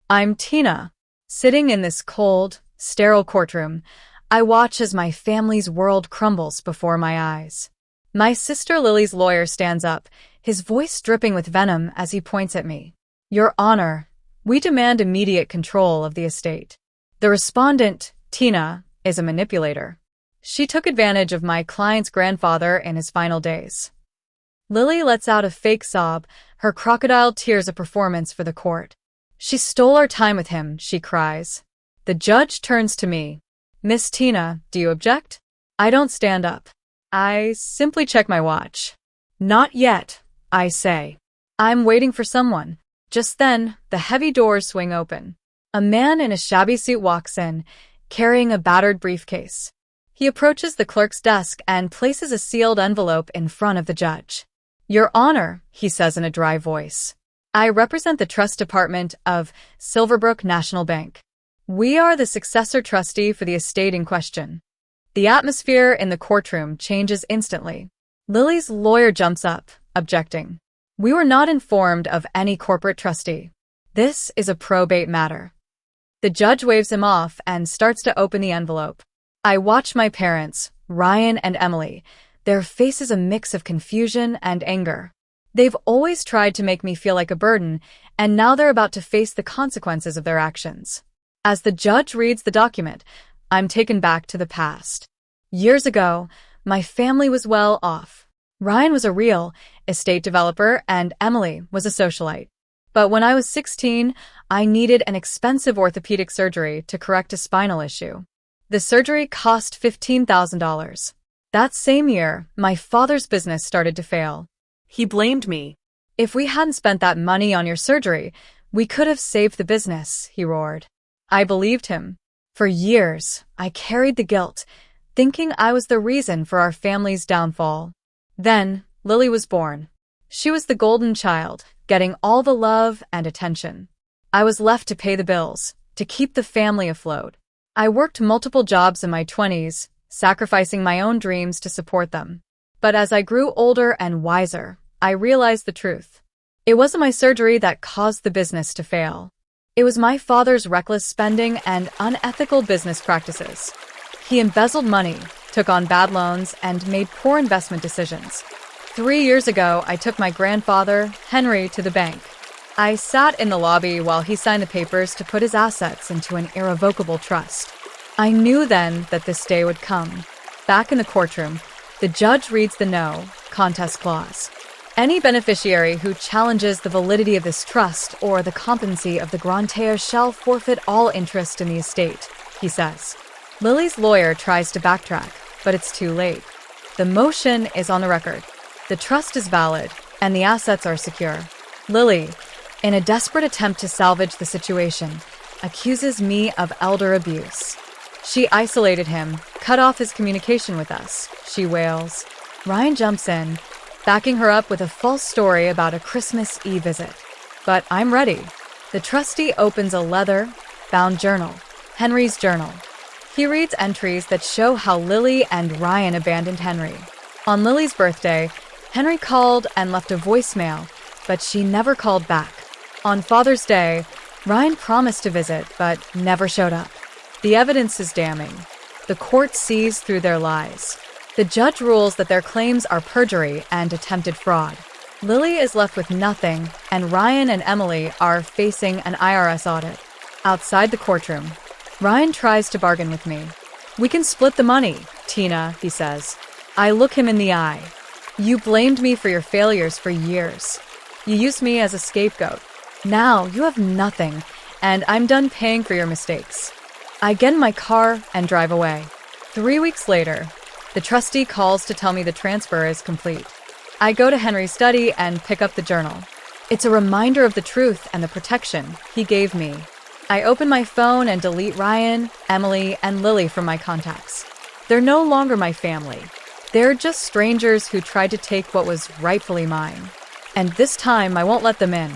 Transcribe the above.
I'm Tina. Sitting in this cold, sterile courtroom, I watch as my family's world crumbles before my eyes. My sister Lily's lawyer stands up, his voice dripping with venom as he points at me. Your Honor, we demand immediate control of the estate. The respondent, Tina, is a manipulator. She took advantage of my client's grandfather in his final days. Lily lets out a fake sob, her crocodile tears a performance for the court. She stole our time with him, she cries. The judge turns to me. Miss Tina, do you object? I don't stand up. I simply check my watch. Not yet, I say. I'm waiting for someone. Just then, the heavy doors swing open. A man in a shabby suit walks in, carrying a battered briefcase. He approaches the clerk's desk and places a sealed envelope in front of the judge. Your Honor, he says in a dry voice. I represent the trust department of Silverbrook National Bank. We are the successor trustee for the estate in question. The atmosphere in the courtroom changes instantly. Lily's lawyer jumps up, objecting. We were not informed of any corporate trustee. This is a probate matter. The judge waves him off and starts to open the envelope. I watch my parents, Ryan and Emily, their faces a mix of confusion and anger. They've always tried to make me feel like a burden, and now they're about to face the consequences of their actions. As the judge reads the document, I'm taken back to the past. Years ago, my family was well off. Ryan was a real estate developer and Emily was a socialite. But when I was 16, I needed an expensive orthopedic surgery to correct a spinal issue. The surgery cost $15,000. That same year, my father's business started to fail. He blamed me. If we hadn't spent that money on your surgery, we could have saved the business, he roared. I believed him. For years, I carried the guilt, thinking I was the reason for our family's downfall. Then, Lily was born. She was the golden child, getting all the love and attention. I was left to pay the bills, to keep the family afloat. I worked multiple jobs in my 20s, sacrificing my own dreams to support them. But as I grew older and wiser, I realized the truth. It wasn't my surgery that caused the business to fail. It was my father's reckless spending and unethical business practices. He embezzled money, took on bad loans, and made poor investment decisions. 3 years ago, I took my grandfather, Henry, to the bank. I sat in the lobby while he signed the papers to put his assets into an irrevocable trust. I knew then that this day would come. Back in the courtroom, the judge reads the no contest clause. Any beneficiary who challenges the validity of this trust or the competency of the grantor shall forfeit all interest in the estate, he says. Lily's lawyer tries to backtrack, but it's too late. The motion is on the record. The trust is valid, and the assets are secure. Lily, in a desperate attempt to salvage the situation, accuses me of elder abuse. She isolated him, cut off his communication with us, she wails. Ryan jumps in, backing her up with a false story about a Christmas Eve visit. But I'm ready. The trustee opens a leather-bound journal, Henry's journal. He reads entries that show how Lily and Ryan abandoned Henry. On Lily's birthday, Henry called and left a voicemail, but she never called back. On Father's Day, Ryan promised to visit, but never showed up. The evidence is damning. The court sees through their lies. The judge rules that their claims are perjury and attempted fraud. Lily is left with nothing, and Ryan and Emily are facing an IRS audit. Outside the courtroom, Ryan tries to bargain with me. We can split the money, Tina, he says. I look him in the eye. You blamed me for your failures for years. You used me as a scapegoat. Now you have nothing, and I'm done paying for your mistakes. I get in my car and drive away. 3 weeks later, the trustee calls to tell me the transfer is complete. I go to Henry's study and pick up the journal. It's a reminder of the truth and the protection he gave me. I open my phone and delete Ryan, Emily, and Lily from my contacts. They're no longer my family. They're just strangers who tried to take what was rightfully mine. And this time I won't let them in.